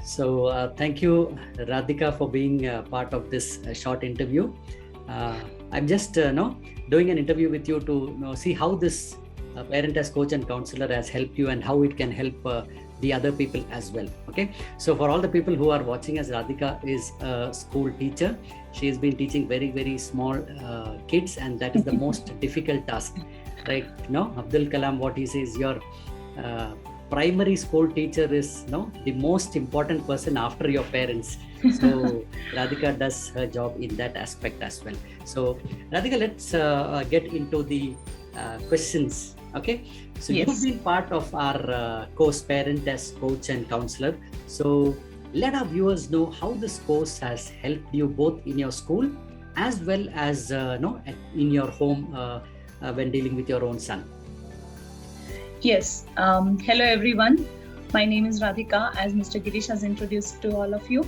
Thank you, Radhika, for being part of this short interview. I'm just doing an interview with you to see how this parent as coach and counselor has helped you and how it can help the other people as well. Okay, so for all the people who are watching us, Radhika is a school teacher. She has been teaching very, very small kids, and that is the most difficult task, right? Abdul Kalam, what he says, your primary school teacher is the most important person after your parents. So Radhika does her job in that aspect as well. So Radhika, let's get into the questions. Okay, so Yes. you've been part of our course Parent as Coach and Counselor. So let our viewers know how this course has helped you both in your school as well as in your home when dealing with your own son. Yes. Hello, everyone. My name is Radhika, as Mr. Girish has introduced to all of you.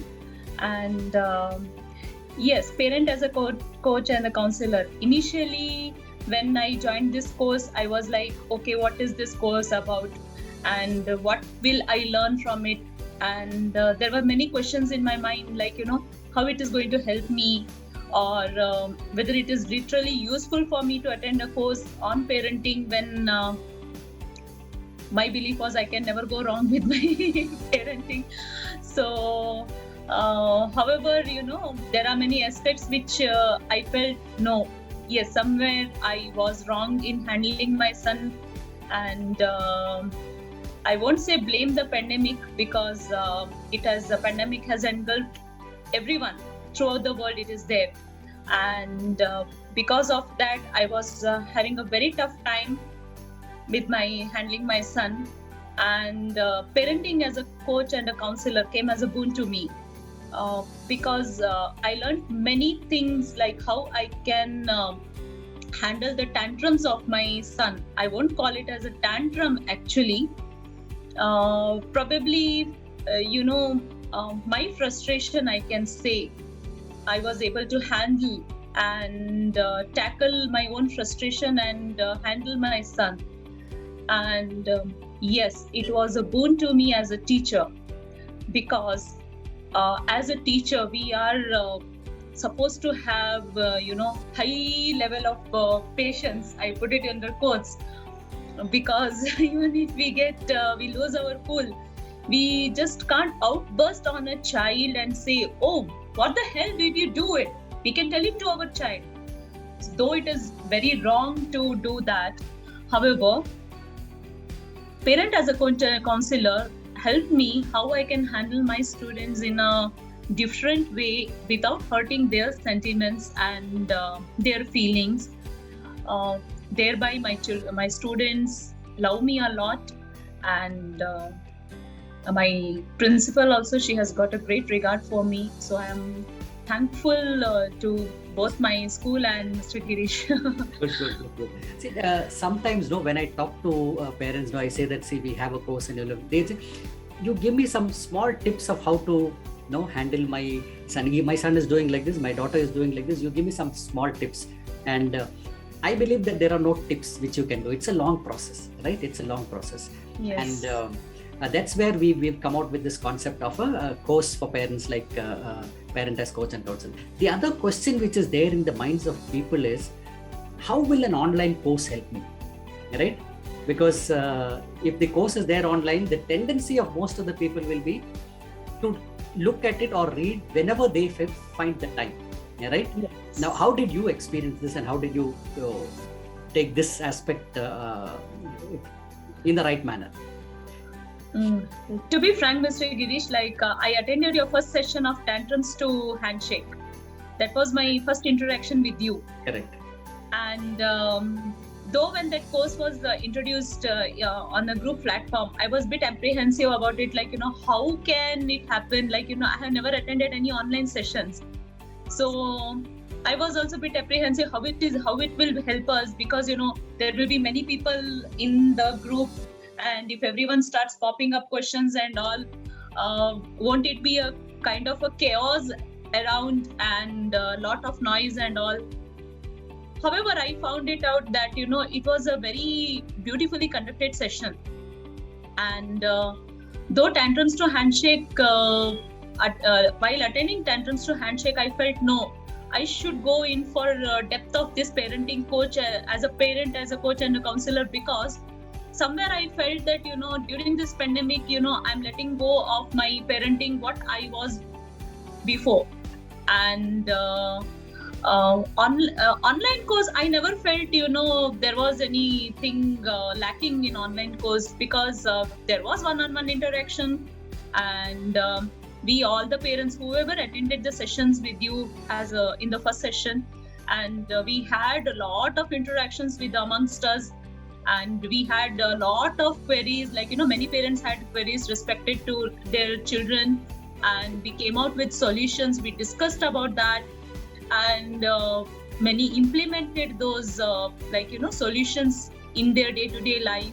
And yes, parent as a coach and a counselor. Initially, when I joined this course, I was like, okay, what is this course about? And what will I learn from it? And there were many questions in my mind, like, how it is going to help me, or whether it is literally useful for me to attend a course on parenting when my belief was I can never go wrong with my parenting. So, however, there are many aspects which I felt, no, yes, somewhere I was wrong in handling my son. And I won't say blame the pandemic, because the pandemic has engulfed everyone throughout the world. It is there. And because of that, I was having a very tough time with handling my son, and parenting as a coach and a counselor came as a boon to me, because I learned many things, like how I can handle the tantrums of my son. I won't call it as a tantrum actually. Probably, my frustration, I can say, I was able to handle and tackle my own frustration and handle my son. And yes, it was a boon to me as a teacher, because as a teacher we are supposed to have high level of patience. I put it under quotes, because even if we lose our cool, we just can't outburst on a child and say, oh, what the hell did you do it? We can tell it to our child, though it is very wrong to do that. However, parent as a counselor helped me how I can handle my students in a different way without hurting their sentiments and their feelings. Thereby, my students love me a lot, and my principal also, she has got a great regard for me. So I am thankful to both my school and Mr. Girish. Good. See, sometimes, when I talk to parents, I say that, see, we have a course, and they say, you give me some small tips of how to, handle my son. My son is doing like this, my daughter is doing like this. You give me some small tips, and I believe that there are no tips which you can do. It's a long process, right? It's a long process. Yes. And that's where we've come out with this concept of a course for parents, like Parent as Coach and Counselor. The other question which is there in the minds of people is, how will an online course help me, right? Because if the course is there online, the tendency of most of the people will be to look at it or read whenever they find the time, right? Yes. Now, how did you experience this, and how did you take this aspect in the right manner? To be frank, Mr. Girish, I attended your first session of Tantrums to Handshake. That was my first interaction with you. Correct. And though when that course was introduced on a group platform, I was a bit apprehensive about it. How can it happen? I have never attended any online sessions. So I was also a bit apprehensive how it will help us, because, there will be many people in the group. And if everyone starts popping up questions and all, won't it be a kind of a chaos around and a lot of noise and all? However, I found it out that, it was a very beautifully conducted session. And though tantrums to handshake, while attending tantrums to handshake, I felt no, I should go in for depth of this parenting coach as a parent, as a coach and a counselor, because somewhere I felt that, during this pandemic, I'm letting go of my parenting, what I was before. And online course, I never felt, there was anything lacking in online course, because there was one-on-one interaction, and we all the parents, whoever attended the sessions with you in the first session, and we had a lot of interactions with amongst us, and we had a lot of queries, like many parents had queries respected to their children, and we came out with solutions. We discussed about that, and many implemented those solutions in their day-to-day life.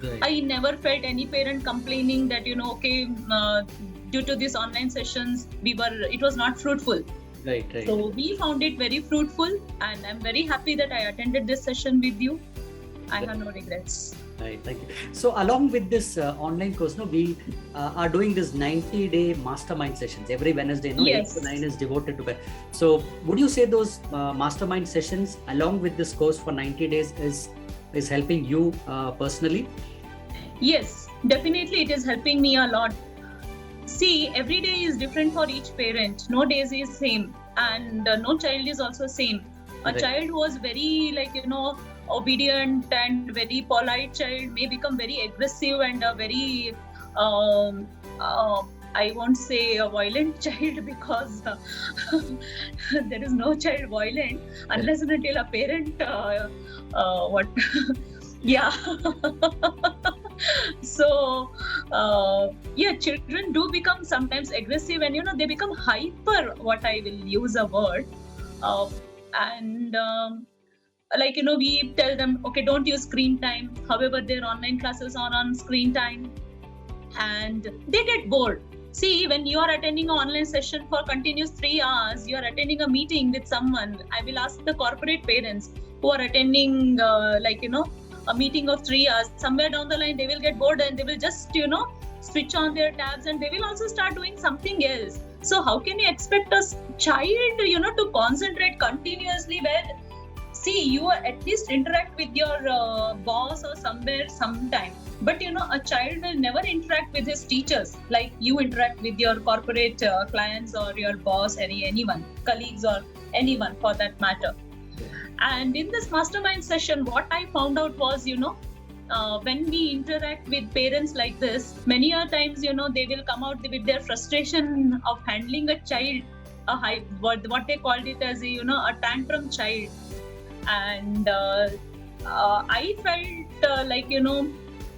Right. I never felt any parent complaining that due to these online sessions it was not fruitful. Right. So we found it very fruitful, and I'm very happy that I attended this session with you. I have no regrets. Right, thank you. So along with this online course, we are doing this 90-day mastermind sessions every Wednesday. Yes. 8 to 9 is devoted to. So would you say those mastermind sessions along with this course for 90 days is helping you personally? Yes, definitely it is helping me a lot. See, every day is different for each parent. No days is same, and no child is also same. A child who was very obedient and very polite child may become very aggressive and a very I won't say a violent child, because there is no child violent unless and until a parent yeah. So children do become sometimes aggressive, and they become hyper, what I will use a word, and we tell them, okay, don't use screen time. However, their online classes are on screen time, and they get bored. See, when you are attending an online session for continuous 3 hours, you are attending a meeting with someone. I will ask the corporate parents who are attending a meeting of 3 hours. Somewhere down the line, they will get bored, and they will just switch on their tabs, and they will also start doing something else. So how can you expect a child to concentrate continuously, where you at least interact with your boss or somewhere sometime, but a child will never interact with his teachers like you interact with your corporate clients or your boss, anyone, colleagues, or anyone for that matter. And in this mastermind session, what I found out was, when we interact with parents like this, many a times, they will come out with their frustration of handling a child, what they called it as a tantrum child. And I felt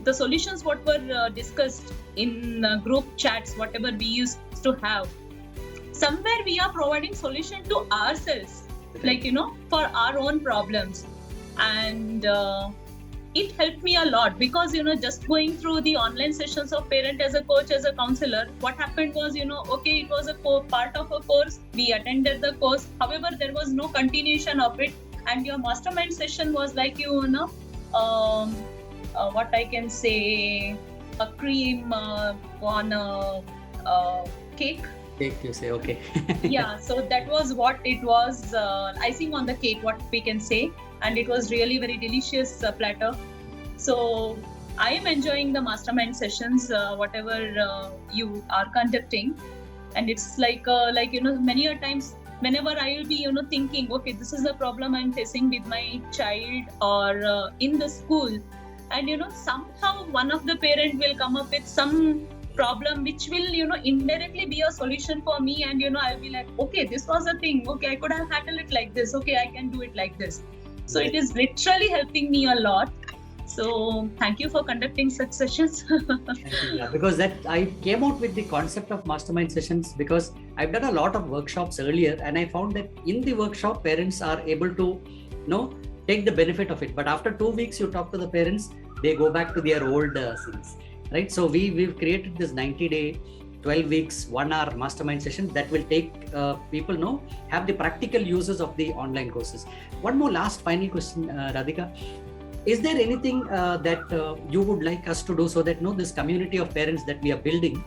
the solutions what were discussed in group chats, whatever we used to have, somewhere we are providing solution to ourselves, for our own problems. And it helped me a lot, because just going through the online sessions of parent as a coach, as a counselor, what happened was, okay, it was a part of a course, we attended the course, however there was no continuation of it. And your mastermind session was like what I can say, a cream on a cake. Cake, you say, okay. Yeah, so that was what it was, icing on the cake, what we can say. And it was really very delicious platter. So I am enjoying the mastermind sessions, whatever you are conducting. And it's many a times, whenever I will be, thinking, okay, this is the problem I'm facing with my child or in the school. And, somehow one of the parent will come up with some problem which will, indirectly be a solution for me. And, I'll be like, okay, this was a thing. Okay, I could have handled it like this. Okay, I can do it like this. So It is literally helping me a lot. So thank you for conducting such sessions. Yeah, because I came out with the concept of mastermind sessions because I've done a lot of workshops earlier, and I found that in the workshop parents are able to take the benefit of it, but after 2 weeks you talk to the parents, they go back to their old scenes, right? So we've created this 90-day 12 weeks 1 hour mastermind session that will take people have the practical uses of the online courses. One more last final question, Radhika. is there anything that you would like us to do so that this community of parents that we are building,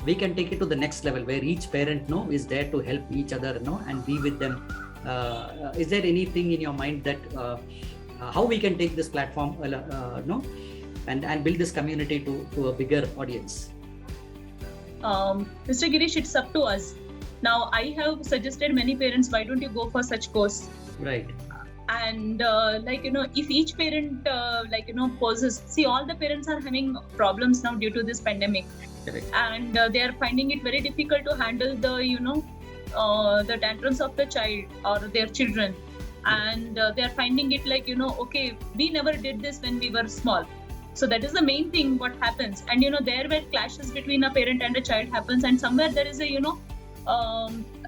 we can take it to the next level where each parent is there to help each other and be with them? Is there anything in your mind that how we can take this platform and build this community to a bigger audience? Mr. Girish, it's up to us. Now, I have suggested many parents, why don't you go for such course? Right. And if each parent poses, see, all the parents are having problems now due to this pandemic. Correct. And they are finding it very difficult to handle the tantrums of the child or their children. And they are finding it okay, we never did this when we were small. So that is the main thing what happens. And there where clashes between a parent and a child happens, and somewhere there is a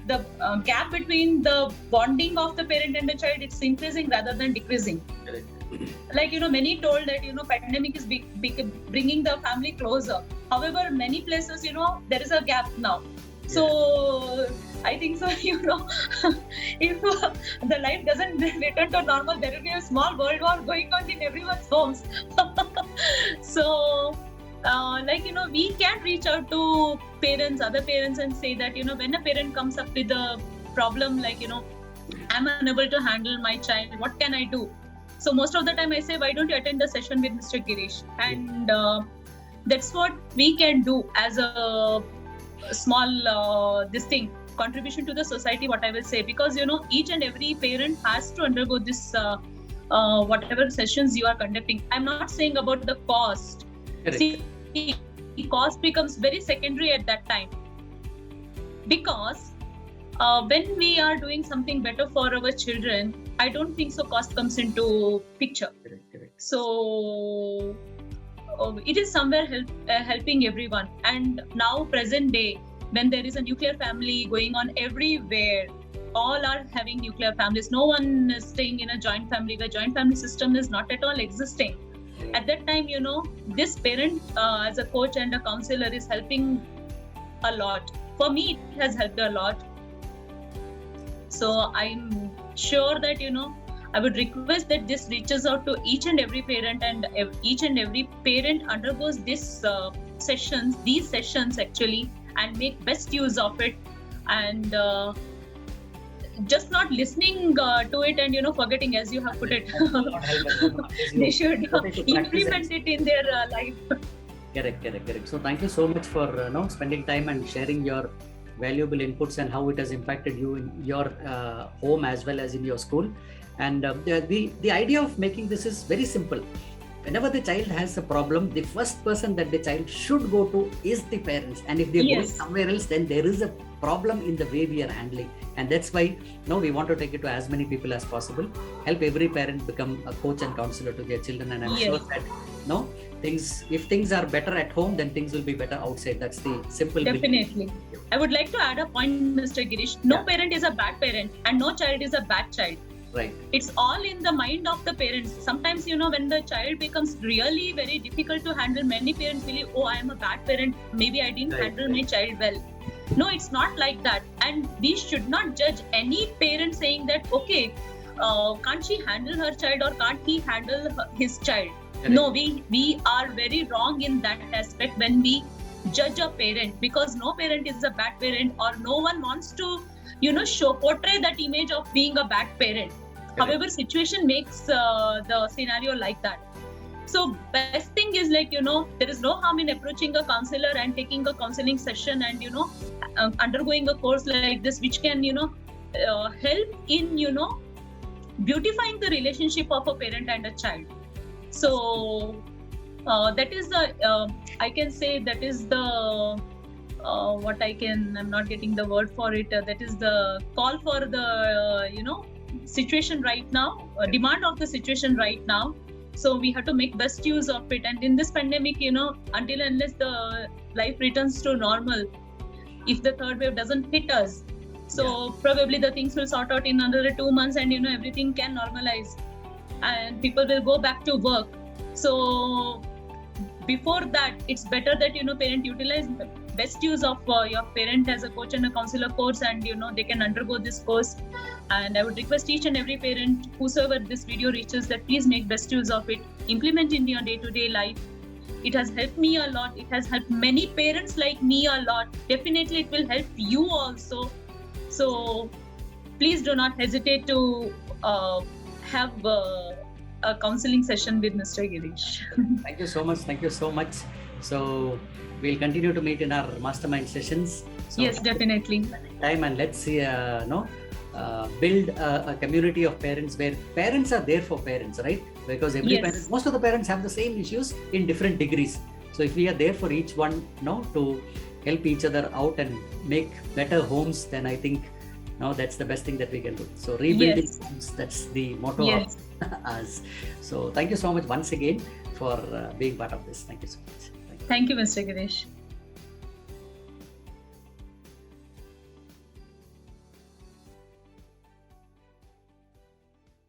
the gap between the bonding of the parent and the child, it's increasing rather than decreasing. Correct. Many told that pandemic is bringing the family closer. However, many places there is a gap now. So I think so, if the life doesn't return to normal, there will be a small world war going on in everyone's homes. So we can reach out to parents, other parents, and say that when a parent comes up with a problem I'm unable to handle my child, what can I do? So most of the time I say, why don't you attend the session with Mr. Girish? And that's what we can do as a small contribution to the society, what I will say, because each and every parent has to undergo this whatever sessions you are conducting. I'm not saying about the cost. Correct. See, the cost becomes very secondary at that time, because when we are doing something better for our children, I don't think so cost comes into picture. Correct. So it is somewhere helping everyone. And now present day, when there is a nuclear family going on everywhere, all are having nuclear families. No one is staying in a joint family. The joint family system is not at all existing. At that time, this parent as a coach and a counselor is helping a lot. For me, it has helped a lot. So I'm sure that, I would request that this reaches out to each and every parent, and each and every parent undergoes these sessions actually, and make best use of it, and just not listening to it and forgetting, as you have put it. They should implement it in their life. Correct. So thank you so much for spending time and sharing your valuable inputs and how it has impacted you in your home as well as in your school. And the idea of making this is very simple. Whenever the child has a problem, the first person that the child should go to is the parents. And if they're going somewhere else, then there is a problem in the way we are handling. And that's why we want to take it to as many people as possible. Help every parent become a coach and counselor to their children. And I'm sure that if things are better at home, then things will be better outside. That's the simple Definitely. Belief. I would like to add a point, Mr. Girish. No parent is a bad parent, and no child is a bad child. Right. It's all in the mind of the parents. Sometimes, when the child becomes really very difficult to handle, many parents believe, oh, I am a bad parent. Maybe I didn't handle my child well. No, it's not like that. And we should not judge any parent saying that, okay, can't she handle her child or can't he handle his child? Correct. No, we are very wrong in that aspect when we judge a parent, because no parent is a bad parent, or no one wants to portray that image of being a bad parent. Correct. However, situation makes the scenario like that. So best thing is there is no harm in approaching a counselor and taking a counseling session and undergoing a course like this, which can help in beautifying the relationship of a parent and a child. So that is the I can say that is the I'm not getting the word for it. That is the call for the situation right now, demand of the situation right now. So we have to make best use of it. And in this pandemic, until unless the life returns to normal, if the third wave doesn't hit us, so probably the things will sort out in another 2 months, and everything can normalize, and people will go back to work. So before that, it's better that parent utilize best use of your parent as a coach and a counselor course, and they can undergo this course. And I would request each and every parent, whosoever this video reaches, that please make best use of it, implement in your day-to-day life. It has helped me a lot. It has helped many parents like me a lot. Definitely it will help you also. So please do not hesitate to have a counseling session with Mr. Girish. Thank you so much. Thank you so much. So we'll continue to meet in our mastermind sessions. So yes, definitely. Time, and let's see, build a community of parents where parents are there for parents, right? Because most of the parents have the same issues in different degrees. So if we are there for each one, to help each other out and make better homes, then I think that's the best thing that we can do. So rebuilding homes, that's the motto of us. So thank you so much once again for being part of this. Thank you so much. Thank you, Mr. Girish.